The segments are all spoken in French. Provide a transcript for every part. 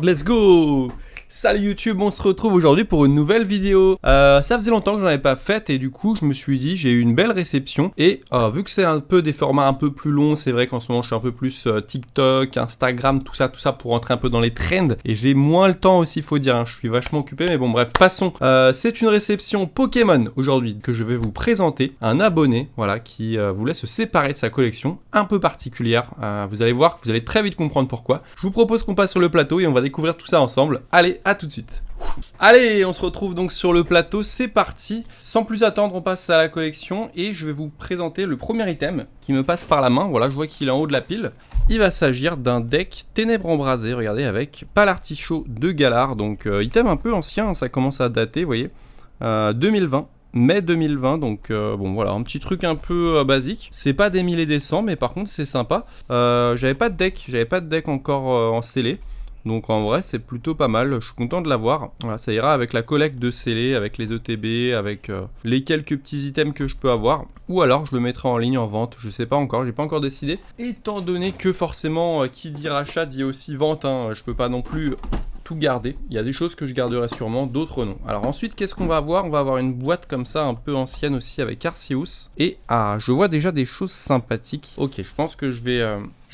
Let's go! Salut YouTube, on se retrouve aujourd'hui pour une nouvelle vidéo. Ça faisait longtemps que j'en avais pas fait et du coup je me suis dit j'ai eu une belle réception et vu que c'est un peu des formats un peu plus longs, c'est vrai qu'en ce moment je suis un peu plus TikTok, Instagram, tout ça pour rentrer un peu dans les trends et j'ai moins le temps aussi faut dire, hein. Je suis vachement occupé mais bon bref passons. C'est une réception Pokémon aujourd'hui que je vais vous présenter, un abonné voilà qui voulait se séparer de sa collection un peu particulière. Vous allez voir que vous allez très vite comprendre pourquoi. Je vous propose qu'on passe sur le plateau et on va découvrir tout ça ensemble. Allez, à tout de suite. Allez, on se retrouve donc sur le plateau, c'est parti. Sans plus attendre, on passe à la collection et je vais vous présenter le premier item qui me passe par la main. Voilà, je vois qu'il est en haut de la pile. Il va s'agir d'un deck Ténèbres Embrasées, regardez, avec Palartichaut de Galar. Donc, item un peu ancien, ça commence à dater, vous voyez. 2020. Mai 2020, donc bon voilà, un petit truc un peu basique. C'est pas des 1000 et des 100, mais par contre c'est sympa. J'avais pas de deck encore en scellé. Donc en vrai c'est plutôt pas mal, je suis content de l'avoir. Voilà, ça ira avec la collecte de scellés, avec les ETB, avec les quelques petits items que je peux avoir. Ou alors je le mettrai en ligne en vente, je sais pas encore, j'ai pas encore décidé. Étant donné que forcément qui dit rachat dit aussi vente, hein, je peux pas non plus tout garder. Il y a des choses que je garderai sûrement, d'autres non. Alors ensuite qu'est-ce qu'on va avoir? On va avoir une boîte comme ça un peu ancienne aussi avec Arceus. Et je vois déjà des choses sympathiques. Ok, je pense que je vais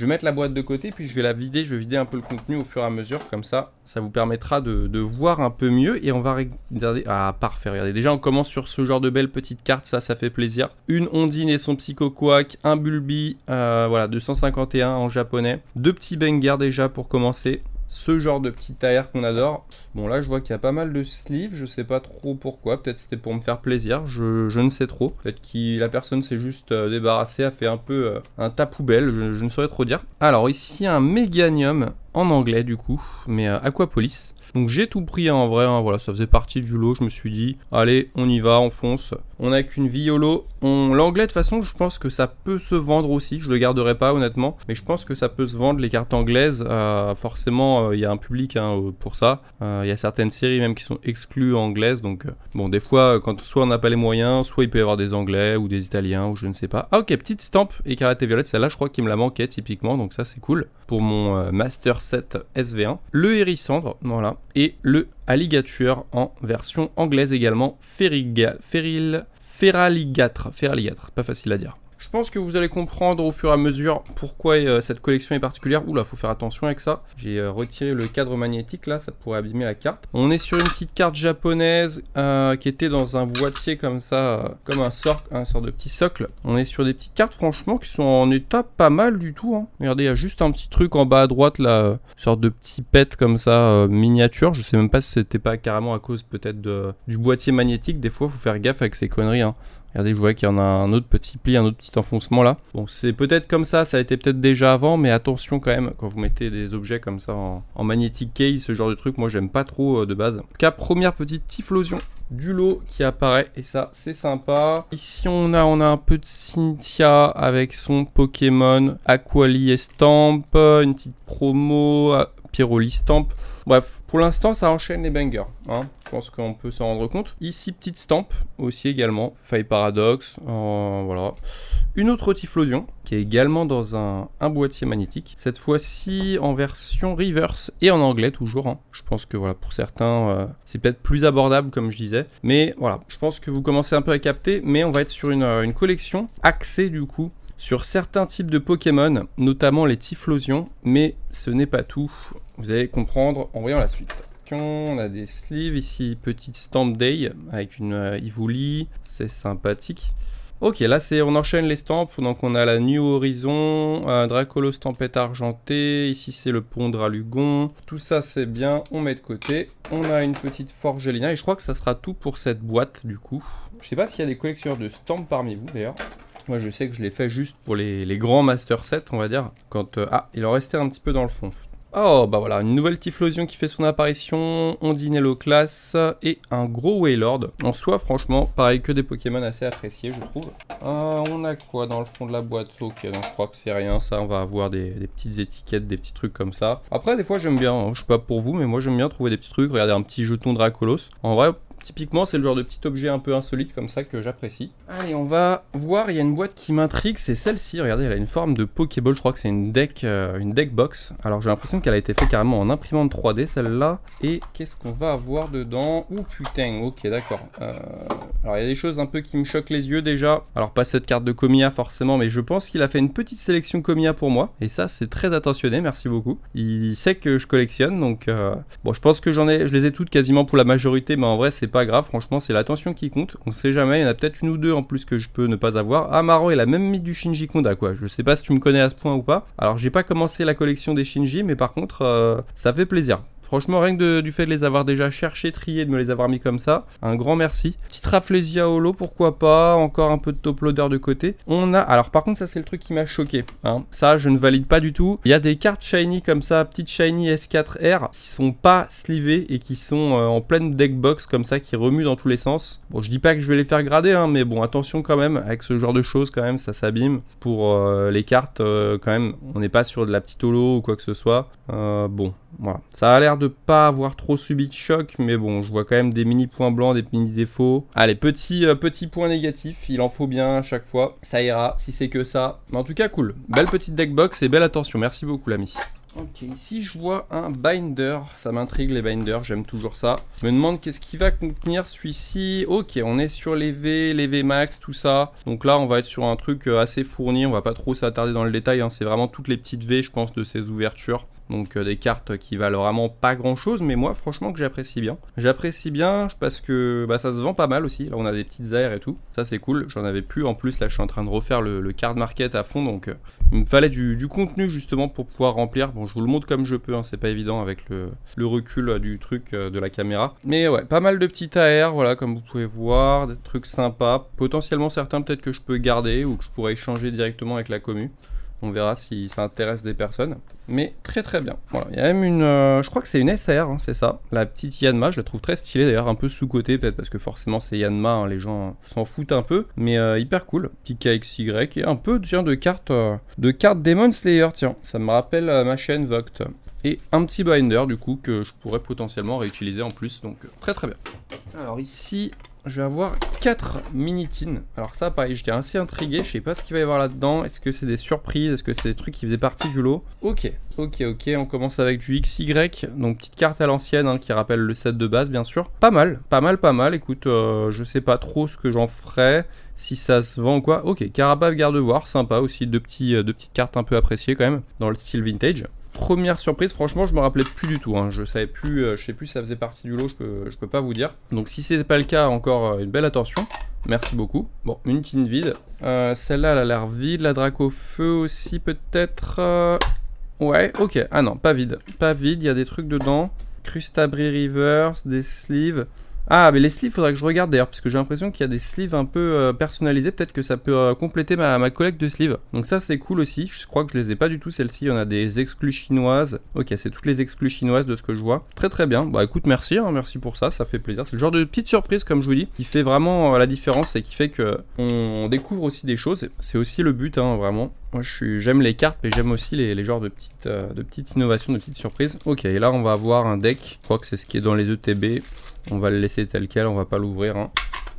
mettre la boîte de côté, puis je vais la vider, je vais vider un peu le contenu au fur et à mesure, comme ça vous permettra de voir un peu mieux, et on va regarder, parfait, regardez, déjà on commence sur ce genre de belles petites cartes, ça fait plaisir, une Ondine et son Psychoquack, un Bulbi, voilà, 251 en japonais, deux petits bangers déjà pour commencer, ce genre de petit tailleur qu'on adore. Bon là je vois qu'il y a pas mal de sleeves, je sais pas trop pourquoi, peut-être c'était pour me faire plaisir, je ne sais trop. Peut-être que la personne s'est juste débarrassée, a fait un peu un tas poubelle, je ne saurais trop dire. Alors ici un Méganium en anglais du coup, mais Aquapolis. Donc j'ai tout pris en vrai, hein, voilà, ça faisait partie du lot, je me suis dit, allez, on y va, on fonce. On n'a qu'une vie YOLO. L'anglais de toute façon, je pense que ça peut se vendre aussi, je le garderai pas honnêtement, mais je pense que ça peut se vendre les cartes anglaises. Forcément, il y a un public pour ça. Il y a certaines séries même qui sont exclues anglaises, donc bon, des fois, quand soit on n'a pas les moyens, soit il peut y avoir des anglais ou des italiens ou je ne sais pas. Ah ok, petite stamp écarlate et violette, celle-là je crois qu'il me la manquait typiquement, donc ça c'est cool. Pour mon Master 7 SV1. Le Hérissandre, voilà. Et le Alligator en version anglaise également. Feraligatr, pas facile à dire. Je pense que vous allez comprendre au fur et à mesure pourquoi cette collection est particulière. Oula, faut faire attention avec ça. J'ai retiré le cadre magnétique là, ça pourrait abîmer la carte. On est sur une petite carte japonaise qui était dans un boîtier comme ça, comme un sort de petit socle. On est sur des petites cartes franchement qui sont en état pas mal du tout, hein. Regardez, il y a juste un petit truc en bas à droite là, une sorte de petit pet comme ça, miniature. Je sais même pas si c'était pas carrément à cause peut-être du boîtier magnétique. Des fois, faut faire gaffe avec ces conneries, hein. Regardez, je vois qu'il y en a un autre petit pli, un autre petit enfoncement là. Bon, c'est peut-être comme ça a été peut-être déjà avant, mais attention quand même, quand vous mettez des objets comme ça en magnétique case, ce genre de truc, moi j'aime pas trop de base. En tout cas, première petite typhlosion du lot qui apparaît, et ça, c'est sympa. Ici, on a un peu de Cynthia avec son Pokémon Aquali Estamp, une petite promo, Pyroli Stamp. Bref, pour l'instant, ça enchaîne les bangers, hein. Je pense qu'on peut s'en rendre compte. Ici, petite stamp aussi également. Faille Paradox, voilà. Une autre Typhlosion qui est également dans un boîtier magnétique. Cette fois-ci en version reverse et en anglais toujours, hein. Je pense que voilà, pour certains, c'est peut-être plus abordable comme je disais. Mais voilà, je pense que vous commencez un peu à capter. Mais on va être sur une collection axée du coup sur certains types de Pokémon, notamment les Typhlosions. Mais ce n'est pas tout. Vous allez comprendre en voyant la suite. On a des sleeves ici, petite stamp day avec une Ivoli, c'est sympathique. Ok, là on enchaîne les stamps, donc on a la New Horizon, Dracolos Tempête Argentée, ici c'est le pont Dralugon, tout ça c'est bien, on met de côté. On a une petite Forgelina et je crois que ça sera tout pour cette boîte du coup. Je sais pas s'il y a des collectionneurs de stamps parmi vous d'ailleurs. Moi je sais que je l'ai fait juste pour les grands Master 7 on va dire, quand il en restait un petit peu dans le fond. Oh, bah voilà, une nouvelle Typhlosion qui fait son apparition, Ondinello classe et un gros Wailord. En soi, franchement, pareil que des Pokémon assez appréciés, je trouve. On a quoi dans le fond de la boîte? Ok, donc je crois que c'est rien, ça, on va avoir des petites étiquettes, des petits trucs comme ça. Après, des fois, j'aime bien, hein, je sais pas pour vous, mais moi j'aime bien trouver des petits trucs. Regardez, un petit jeton Dracolos. En vrai, Typiquement, c'est le genre de petit objet un peu insolite comme ça que j'apprécie. Allez, on va voir, il y a une boîte qui m'intrigue, c'est celle-ci. Regardez, elle a une forme de Pokéball, je crois que c'est une deck box. Alors j'ai l'impression qu'elle a été faite carrément en imprimante 3D celle-là. Et qu'est-ce qu'on va avoir dedans? Ouh putain, ok d'accord. Alors il y a des choses un peu qui me choquent les yeux déjà. Alors pas cette carte de Komiya forcément, mais je pense qu'il a fait une petite sélection Komiya pour moi. Et ça c'est très attentionné, merci beaucoup. Il sait que je collectionne, donc bon je pense que je les ai toutes quasiment pour la majorité, mais en vrai c'est pas grave, franchement c'est l'attention qui compte. On sait jamais, il y en a peut-être une ou deux en plus que je peux ne pas avoir. Ah marrant, il a même mis du Shinji Konda quoi. Je sais pas si tu me connais à ce point ou pas. Alors j'ai pas commencé la collection des Shinji, mais par contre ça fait plaisir. Franchement, rien que du fait de les avoir déjà cherchés, triés, de me les avoir mis comme ça, un grand merci. Petite Rafflesia Holo, pourquoi pas, encore un peu de top loader de côté. On a, alors par contre ça c'est le truc qui m'a choqué, hein. Ça je ne valide pas du tout. Il y a des cartes shiny comme ça, petites shiny S4R, qui sont pas slivées et qui sont en pleine deck box comme ça, qui remuent dans tous les sens. Bon je dis pas que je vais les faire grader, hein, mais bon attention quand même, avec ce genre de choses quand même, ça s'abîme. Pour les cartes quand même, on n'est pas sur de la petite holo ou quoi que ce soit. Bon, voilà. Ça a l'air de pas avoir trop subi de choc, mais bon, je vois quand même des mini points blancs, des mini défauts. Allez, petit point négatif, il en faut bien à chaque fois. Ça ira, si c'est que ça. Mais en tout cas, cool. Belle petite deck box et belle attention. Merci beaucoup, l'ami. Ok, ici je vois un binder, ça m'intrigue les binders, j'aime toujours ça. Je me demande qu'est-ce qu'il va contenir celui-ci. Ok, on est sur les V max, tout ça. Donc là on va être sur un truc assez fourni, on va pas trop s'attarder dans le détail, hein. C'est vraiment toutes les petites V je pense de ces ouvertures. Donc des cartes qui valent vraiment pas grand chose, mais moi franchement que j'apprécie bien. J'apprécie bien parce que bah, ça se vend pas mal aussi. Là on a des petites aires et tout, ça c'est cool. J'en avais plus en plus, là je suis en train de refaire le card market à fond, donc il me fallait du contenu justement pour pouvoir remplir. Bon je vous le montre comme je peux, hein. C'est pas évident avec le recul du truc de la caméra. Mais ouais, pas mal de petits AR, voilà comme vous pouvez voir, des trucs sympas. Potentiellement certains peut-être que je peux garder ou que je pourrais échanger directement avec la commu. On verra si ça intéresse des personnes. Mais très très bien. Voilà, il y a même une... je crois que c'est une SR, hein, c'est ça. La petite Yanma, je la trouve très stylée d'ailleurs. Un peu sous-côté peut-être parce que forcément c'est Yanma. Hein, les gens s'en foutent un peu. Mais hyper cool. Petit KXY et un peu tiens, de cartes Demon Slayer. Tiens, ça me rappelle ma chaîne Vogt. Et un petit binder du coup que je pourrais potentiellement réutiliser en plus. Donc très très bien. Alors ici... je vais avoir 4 mini-tins. Alors ça, pareil, j'étais assez intrigué. Je sais pas ce qu'il va y avoir là-dedans. Est-ce que c'est des surprises? Est-ce que c'est des trucs qui faisaient partie du lot? Ok. On commence avec du XY. Donc petite carte à l'ancienne hein, qui rappelle le set de base, bien sûr. Pas mal. Écoute, je sais pas trop ce que j'en ferai. Si ça se vend ou quoi. Ok, Carapace Gardevoir, sympa aussi. Deux petites cartes un peu appréciées quand même. Dans le style vintage. Première surprise, franchement je me rappelais plus du tout, hein. Je sais plus si ça faisait partie du lot, je peux pas vous dire. Donc si c'est pas le cas, encore une belle attention. Merci beaucoup. Bon, une tin vide. Celle-là elle a l'air vide, la Draco Feu aussi peut-être. Ouais, ok. Ah non, pas vide, il y a des trucs dedans. Crustabri Reverse, des sleeves. Ah, mais les sleeves, faudrait que je regarde d'ailleurs, parce que j'ai l'impression qu'il y a des sleeves un peu personnalisés. Peut-être que ça peut compléter ma collecte de sleeves. Donc ça, c'est cool aussi. Je crois que je les ai pas du tout, celles-ci. Il y en a des exclus chinoises. Ok, c'est toutes les exclus chinoises de ce que je vois. Très très bien. Bah écoute, merci, hein, merci pour ça, ça fait plaisir. C'est le genre de petite surprise, comme je vous dis, qui fait vraiment la différence et qui fait que on découvre aussi des choses. C'est aussi le but, hein, vraiment. Moi, j'aime les cartes, mais j'aime aussi les genres de petites innovations, de petites surprises. Ok, et là, on va avoir un deck. Je crois que c'est ce qui est dans les ETB. On va le laisser tel quel, on va pas l'ouvrir. Hein.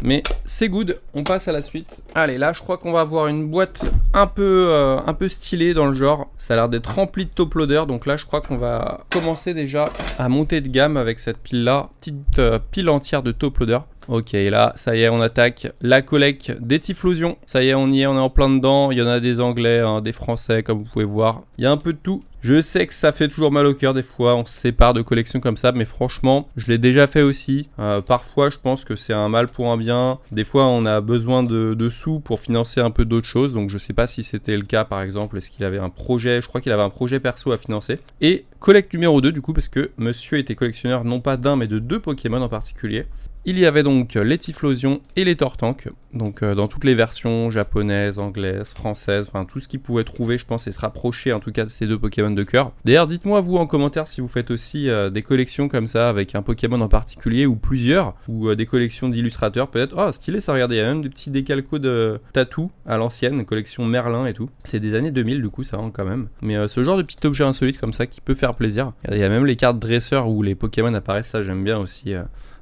Mais c'est good, on passe à la suite. Allez, là, je crois qu'on va avoir une boîte un peu stylée dans le genre. Ça a l'air d'être rempli de top loader. Donc là, je crois qu'on va commencer déjà à monter de gamme avec cette pile-là. Petite pile entière de top loader. Ok, et là, ça y est, on attaque la collecte des Typhlosions. Ça y est, on y est, on est en plein dedans. Il y en a des Anglais, hein, des Français, comme vous pouvez voir. Il y a un peu de tout. Je sais que ça fait toujours mal au cœur des fois, on se sépare de collections comme ça, mais franchement, je l'ai déjà fait aussi. Parfois, je pense que c'est un mal pour un bien. Des fois, on a besoin de sous pour financer un peu d'autres choses. Donc, je sais pas si c'était le cas, par exemple. Est-ce qu'il avait un projet? Je crois qu'il avait un projet perso à financer. Et collecte numéro 2, du coup, parce que monsieur était collectionneur non pas d'un, mais de 2 Pokémon en particulier. Il y avait donc les Typhlosions et les Tortank, donc dans toutes les versions japonaises, anglaises, françaises, enfin tout ce qu'ils pouvaient trouver, je pense, et se rapprocher en tout cas de ces 2 Pokémon de cœur. D'ailleurs, dites-moi vous en commentaire si vous faites aussi des collections comme ça avec un Pokémon en particulier ou plusieurs, ou des collections d'illustrateurs peut-être. Oh, stylé ça, regardez, il y a même des petits décalcos de tatou à l'ancienne, collection Merlin et tout. C'est des années 2000 du coup, ça rend quand même. Mais ce genre de petit objet insolite comme ça qui peut faire plaisir. Il y a même les cartes dresseurs où les Pokémon apparaissent, ça j'aime bien aussi.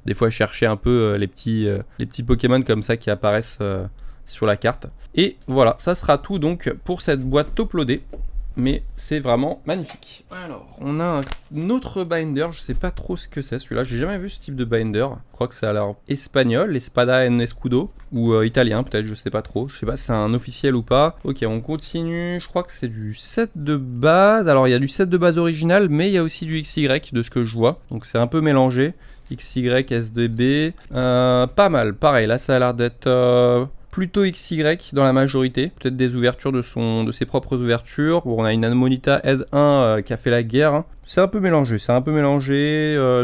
des fois chercher un peu les petits Pokémon comme ça qui apparaissent sur la carte. Et voilà, ça sera tout donc pour cette boîte uploadée. Mais c'est vraiment magnifique. Alors, on a un autre binder, je sais pas trop ce que c'est celui-là, j'ai jamais vu ce type de binder. Je crois que ça a l'air espagnol, l'Espada en Escudo, ou italien peut-être, je sais pas trop. Je sais pas si c'est un officiel ou pas. Ok, on continue, je crois que c'est du set de base. Alors, il y a du set de base original, mais il y a aussi du XY de ce que je vois. Donc c'est un peu mélangé. XY, SDB, pas mal, pareil, là ça a l'air d'être... plutôt XY dans la majorité, peut-être des ouvertures de ses propres ouvertures. Bon, on a une Amonita Ed 1 qui a fait la guerre. Hein. C'est un peu mélangé,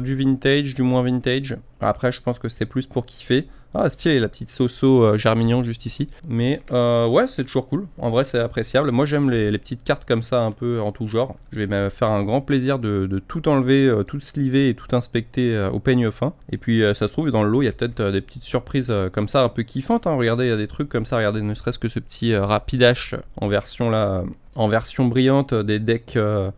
du vintage, du moins vintage. Après, je pense que c'est plus pour kiffer. Ah, stylé, la petite Soso Germignon juste ici. Mais ouais, c'est toujours cool. En vrai, c'est appréciable. Moi, j'aime les petites cartes comme ça, un peu en tout genre. Je vais me faire un grand plaisir de tout enlever, tout sliver et tout inspecter au peigne fin. Et puis, ça se trouve, dans le lot, il y a peut-être des petites surprises comme ça, un peu kiffantes. Hein. Regardez, il y a des trucs comme ça. Regardez, ne serait-ce que ce petit Rapidash en version là... en version brillante des decks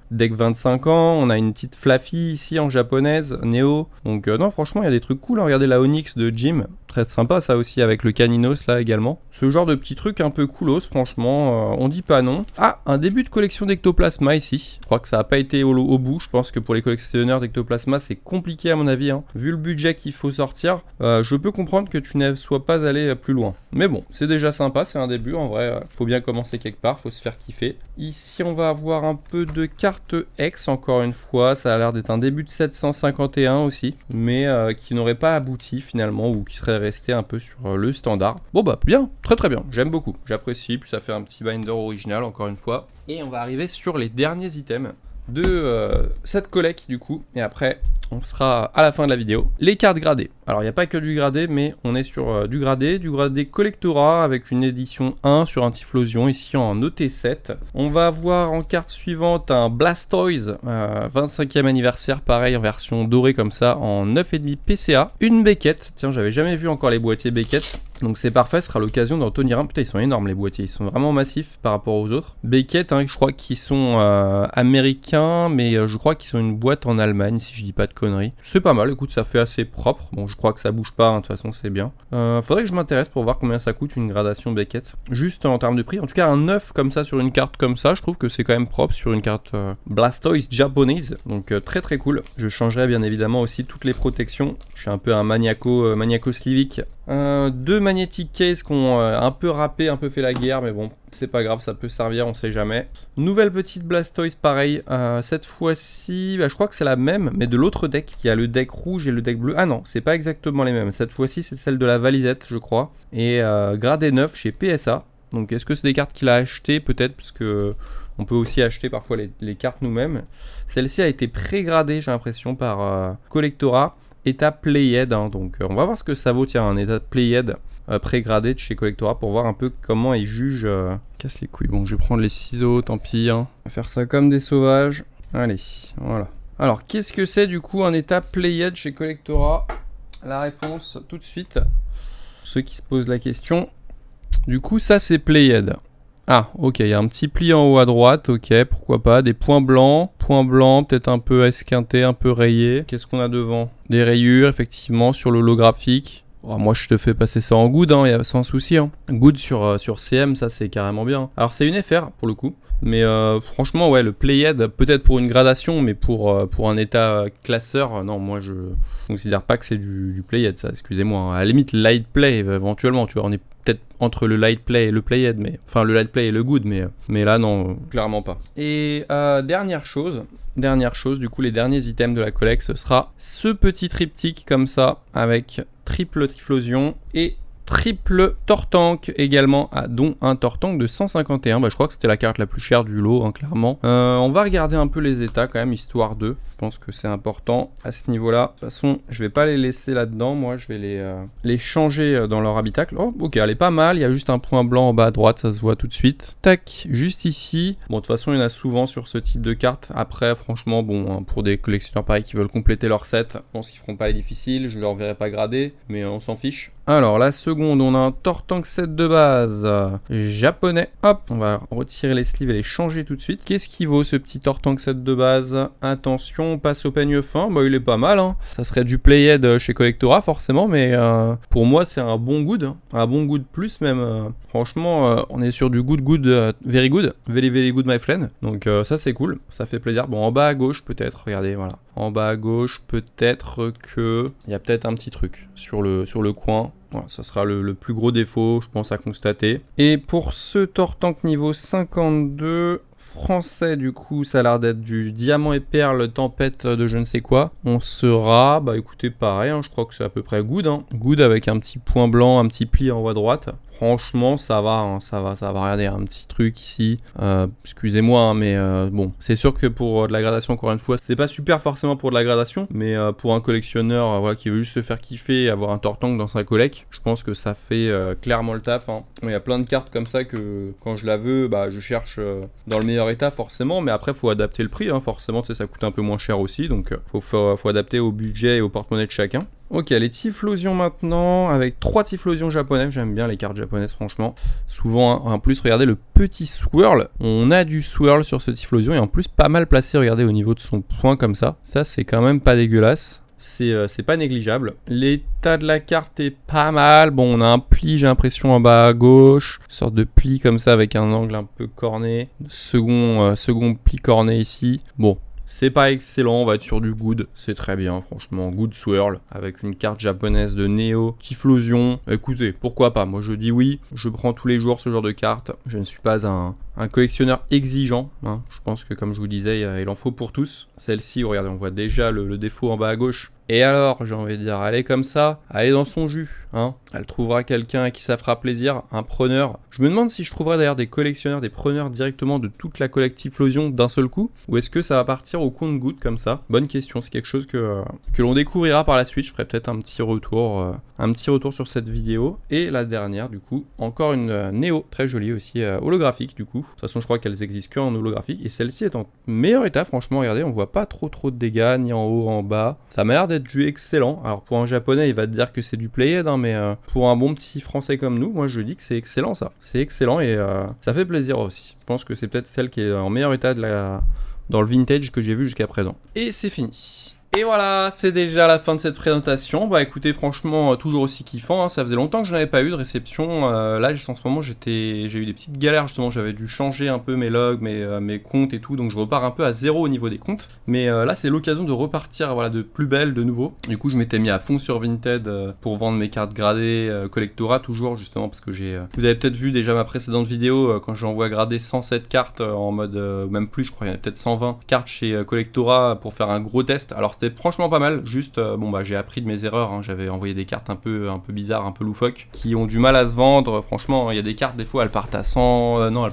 25 ans. On a une petite Fluffy ici en japonaise, Neo. Donc non, franchement, il y a des trucs cool. Hein. Regardez la Onyx de Jim. Très sympa ça aussi avec le Caninos là également. Ce genre de petits trucs un peu coolos, franchement, on dit pas non. Ah, un début de collection d'Ectoplasma ici. Je crois que ça n'a pas été au bout. Je pense que pour les collectionneurs d'Ectoplasma, c'est compliqué à mon avis. Hein. Vu le budget qu'il faut sortir, je peux comprendre que tu ne sois pas allé plus loin. Mais bon, c'est déjà sympa, c'est un début. En vrai, faut bien commencer quelque part, faut se faire kiffer. Ici, on va avoir un peu de cartes X, encore une fois. Ça a l'air d'être un début de 751 aussi, mais qui n'aurait pas abouti finalement, ou qui serait resté un peu sur le standard. Bon bah, bien, très très bien, j'aime beaucoup. J'apprécie, puis ça fait un petit binder original, encore une fois. Et on va arriver sur les derniers items de cette collecte du coup, et après on sera à la fin de la vidéo. Les cartes gradées, alors il n'y a pas que du gradé, mais on est sur du gradé Collectora avec une édition 1 sur un Typhlosion ici en OT7. On va avoir en carte suivante un Blastoise 25e anniversaire, pareil en version dorée comme ça, en 9,5 PCA. Une Beckett, tiens j'avais jamais vu encore les boîtiers Beckett. Donc c'est parfait, ce sera l'occasion d'en tenir un. Putain, ils sont énormes les boîtiers, ils sont vraiment massifs par rapport aux autres. Beckett, hein, je crois qu'ils sont américains, mais je crois qu'ils sont une boîte en Allemagne, si je dis pas de conneries. C'est pas mal, écoute, ça fait assez propre. Bon, je crois que ça bouge pas, hein, de toute façon, c'est bien. Faudrait que je m'intéresse pour voir combien ça coûte une gradation Beckett. Juste en termes de prix. En tout cas, un 9 comme ça sur une carte comme ça, je trouve que c'est quand même propre sur une carte Blastoise japonaise. Donc très très cool. Je changerai bien évidemment aussi toutes les protections. Je suis un peu un maniaco slivique. Deux magnetic case qui ont un peu râpé, un peu fait la guerre, mais bon, c'est pas grave, ça peut servir, on sait jamais. Nouvelle petite Blastoise, pareil. Cette fois-ci, je crois que c'est la même, mais de l'autre deck. Il y a le deck rouge et le deck bleu. Ah non, c'est pas exactement les mêmes. Cette fois-ci, c'est celle de la Valisette, je crois. Et gradé 9 chez PSA. Donc, est-ce que c'est des cartes qu'il a achetées, peut-être, parce que... on peut aussi acheter parfois les cartes nous-mêmes. Celle-ci a été pré-gradée, j'ai l'impression, par Collectora. Étape Playhead, hein, donc on va voir ce que ça vaut, tiens, un étape Playhead pré-gradé de chez Collectora pour voir un peu comment ils jugent. Casse les couilles, bon je vais prendre les ciseaux, tant pis, hein. On va faire ça comme des sauvages. Allez, voilà. Alors, qu'est-ce que c'est du coup un étape Playhead chez Collectora? La réponse tout de suite. Ceux qui se posent la question. Du coup, ça c'est Playhead. Ah, ok, il y a un petit pli en haut à droite, ok, pourquoi pas, des points blancs, peut-être un peu esquinté, un peu rayé. Qu'est-ce qu'on a devant? Des rayures, effectivement, sur l'holographique. Oh, moi, je te fais passer ça en good, hein, sans souci. Hein. Good sur CM, ça, c'est carrément bien. Alors, c'est une FR, pour le coup. Mais franchement, ouais, le Playhead, peut-être pour une gradation, mais pour un état classeur, non, moi, je considère pas que c'est du Playhead, ça, excusez-moi. Hein. À la limite, light play, éventuellement, tu vois, on est peut-être entre le light play et le Playhead, mais enfin le light play et le good, mais là non, clairement pas. Et dernière chose, du coup les derniers items de la collecte, ce sera ce petit triptyque comme ça avec triple Typhlosion et triple Tortank également, dont un Tortank de 151. Je crois que c'était la carte la plus chère du lot, hein, clairement. On va regarder un peu les états quand même, histoire de. Je pense que c'est important à ce niveau-là. De toute façon, je vais pas les laisser là-dedans. Moi, je vais les changer dans leur habitacle. Oh, ok, elle est pas mal. Il y a juste un point blanc en bas à droite, ça se voit tout de suite. Tac, juste ici. Bon, de toute façon, il y en a souvent sur ce type de carte. Après, franchement, bon, hein, pour des collectionneurs pareils qui veulent compléter leur set, je pense qu'ils feront pas les difficiles. Je leur verrai pas grader, mais on s'en fiche. Alors, la seconde, on a un Tortank set de base japonais. Hop, on va retirer les sleeves et les changer tout de suite. Qu'est-ce qui vaut ce petit Tortank set de base? Attention, on passe au peigne fin, bah il est pas mal, hein. Ça serait du Playhead chez Collectora forcément, mais pour moi c'est un bon good, hein. Un bon good plus même. Franchement, on est sur du good, very good, very good my friend. Donc ça c'est cool, ça fait plaisir. Bon, en bas à gauche peut-être, regardez, voilà. En bas à gauche, peut-être que il y a peut-être un petit truc sur le coin. Voilà, ça sera le plus gros défaut, je pense, à constater. Et pour ce Tortank niveau 52, français, du coup, ça a l'air d'être du diamant et perle, tempête de je ne sais quoi. On sera, bah écoutez, pareil, hein, je crois que c'est à peu près good. Hein. Good avec un petit point blanc, un petit pli en haut à droite. Franchement, ça va, hein, ça va. Regardez, un petit truc ici. Excusez-moi, hein, mais bon, c'est sûr que pour de la gradation, encore une fois, c'est pas super forcément pour de la gradation, mais pour un collectionneur voilà, qui veut juste se faire kiffer et avoir un Tortank dans sa collect, je pense que ça fait clairement le taf. Hein. Il y a plein de cartes comme ça que quand je la veux, bah, je cherche dans le meilleur état forcément, mais après, faut adapter le prix. Hein, forcément, ça coûte un peu moins cher aussi, donc faut adapter au budget et au porte-monnaie de chacun. Ok, les Typhlosions maintenant, avec 3 Typhlosions japonais, j'aime bien les cartes japonaises franchement. Souvent, hein, en plus, regardez le petit swirl, on a du swirl sur ce Typhlosion et en plus pas mal placé, regardez au niveau de son point comme ça. Ça c'est quand même pas dégueulasse. C'est pas négligeable. L'état de la carte est pas mal. Bon, on a un pli, j'ai l'impression, en bas à gauche. Une sorte de pli comme ça avec un angle un peu corné. Second pli corné ici. Bon. C'est pas excellent, on va être sur du good, c'est très bien, franchement, good swirl, avec une carte japonaise de Neo, Typhlosion. Écoutez, pourquoi pas, moi je dis oui, je prends tous les jours ce genre de carte, je ne suis pas un collectionneur exigeant, hein. Je pense que comme je vous disais, il en faut pour tous. Celle-ci, regardez, on voit déjà le défaut en bas à gauche. Et alors, j'ai envie de dire, elle est comme ça, elle est dans son jus, hein. Elle trouvera quelqu'un à qui ça fera plaisir, un preneur. Je me demande si je trouverai d'ailleurs des collectionneurs, des preneurs directement de toute la collective Typhlosion d'un seul coup, ou est-ce que ça va partir au compte-gouttes comme ça? Bonne question, c'est quelque chose que l'on découvrira par la suite. Je ferai peut-être un petit retour sur cette vidéo. Et la dernière, du coup, encore une Neo, très jolie aussi, holographique du coup. De toute façon, je crois qu'elles existent qu'en holographique. Et celle-ci est en meilleur état, franchement, regardez, on voit pas trop de dégâts, ni en haut, en bas. Ça m'a l'air d'être du excellent. Alors pour un japonais, il va te dire que c'est du Playhead, hein, mais pour un bon petit français comme nous, moi je dis que c'est excellent ça. C'est excellent et ça fait plaisir aussi. Je pense que c'est peut-être celle qui est en meilleur état dans le vintage que j'ai vu jusqu'à présent. Et c'est fini. Et voilà, c'est déjà la fin de cette présentation. Bah écoutez, franchement, toujours aussi kiffant, hein. Ça faisait longtemps que je n'avais pas eu de réception. Là, en ce moment, j'ai eu des petites galères, justement. J'avais dû changer un peu mes logs, mes comptes et tout. Donc, je repars un peu à zéro au niveau des comptes. Mais là, c'est l'occasion de repartir voilà, de plus belle, de nouveau. Du coup, je m'étais mis à fond sur Vinted pour vendre mes cartes gradées Collectora, toujours, justement, parce que vous avez peut-être vu déjà ma précédente vidéo, quand j'envoie grader 107 cartes en mode, même plus, je crois, il y en a peut-être 120 cartes chez Collectora pour faire un gros test. Alors, c'était franchement pas mal, juste bon bah j'ai appris de mes erreurs, hein. J'avais envoyé des cartes un peu bizarres, un peu loufoques, qui ont du mal à se vendre. Franchement, il y a des cartes des fois elles partent à 100, non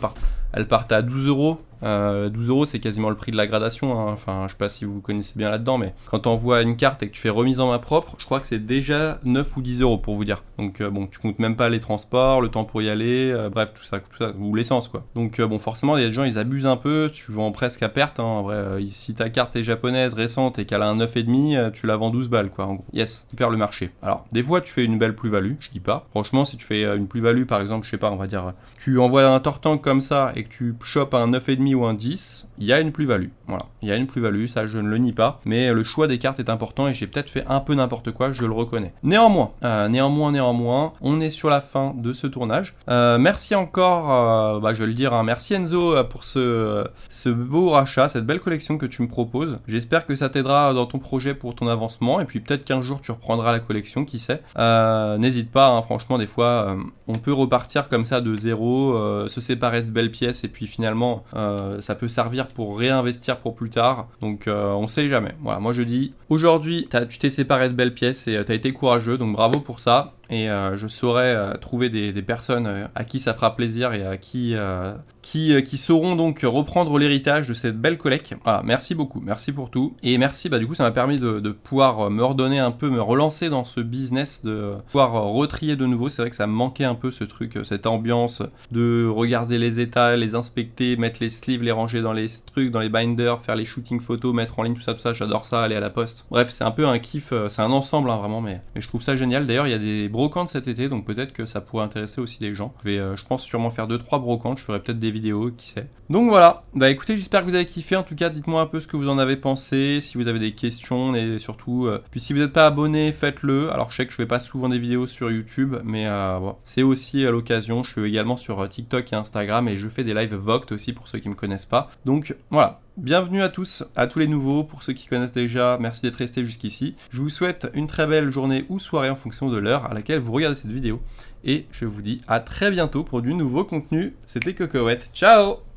elles partent à 12 euros. 12 euros c'est quasiment le prix de la gradation, hein. Enfin je sais pas si vous connaissez bien là-dedans, mais quand tu envoies une carte et que tu fais remise en main propre, je crois que c'est déjà 9 ou 10 euros pour vous dire. Donc bon, tu comptes même pas les transports, le temps pour y aller, bref tout ça, ou l'essence quoi. Donc bon forcément il y a des gens, ils abusent un peu, tu vends presque à perte, hein. En vrai, si ta carte est japonaise récente et qu'elle a un 9,5, tu la vends 12 balles quoi en gros. Yes, tu perds le marché. Alors des fois tu fais une belle plus-value, je dis pas. Franchement si tu fais une plus-value par exemple, je sais pas, on va dire, tu envoies un Tortank comme ça et que tu chopes un 9,5 ou un 10, il y a une plus-value. Voilà, il y a une plus-value, ça je ne le nie pas, mais le choix des cartes est important et j'ai peut-être fait un peu n'importe quoi, je le reconnais. Néanmoins, on est sur la fin de ce tournage. Merci encore, je vais le dire, hein, merci Enzo pour ce beau rachat, cette belle collection que tu me proposes. J'espère que ça t'aidera dans ton projet pour ton avancement et puis peut-être qu'un jour tu reprendras la collection, qui sait. N'hésite pas, hein, franchement, des fois on peut repartir comme ça de zéro, se séparer de belles pièces et puis finalement ça peut servir pour réinvestir pour plus tard, donc on sait jamais. Voilà, moi je dis, aujourd'hui tu t'es séparé de belles pièces et t'as été courageux, donc bravo pour ça. Et je saurais trouver des personnes à qui ça fera plaisir et à qui sauront donc reprendre l'héritage de cette belle collecte. Voilà, merci beaucoup, merci pour tout. Et merci, du coup ça m'a permis de pouvoir me redonner un peu, me relancer dans ce business, de pouvoir retrier de nouveau. C'est vrai que ça me manquait un peu ce truc, cette ambiance de regarder les états, les inspecter, mettre les sleeves, les ranger dans les trucs, dans les binders, faire les shootings photos, mettre en ligne tout ça, j'adore ça, aller à la poste. Bref, c'est un peu un kiff, c'est un ensemble hein, vraiment, mais je trouve ça génial. D'ailleurs il y a des brocantes cet été, donc peut-être que ça pourrait intéresser aussi des gens. Je vais, je pense, sûrement faire 2-3 brocantes, je ferai peut-être des vidéos, qui sait. Donc voilà, bah écoutez, j'espère que vous avez kiffé. En tout cas, dites-moi un peu ce que vous en avez pensé, si vous avez des questions, et surtout, puis si vous n'êtes pas abonné, faites-le. Alors je sais que je fais pas souvent des vidéos sur YouTube, mais bon, c'est aussi à l'occasion. Je suis également sur TikTok et Instagram, et je fais des lives Voct aussi pour ceux qui me connaissent pas. Donc voilà. Bienvenue à tous les nouveaux, pour ceux qui connaissent déjà, merci d'être restés jusqu'ici. Je vous souhaite une très belle journée ou soirée en fonction de l'heure à laquelle vous regardez cette vidéo. Et je vous dis à très bientôt pour du nouveau contenu. C'était Cocoette, ciao!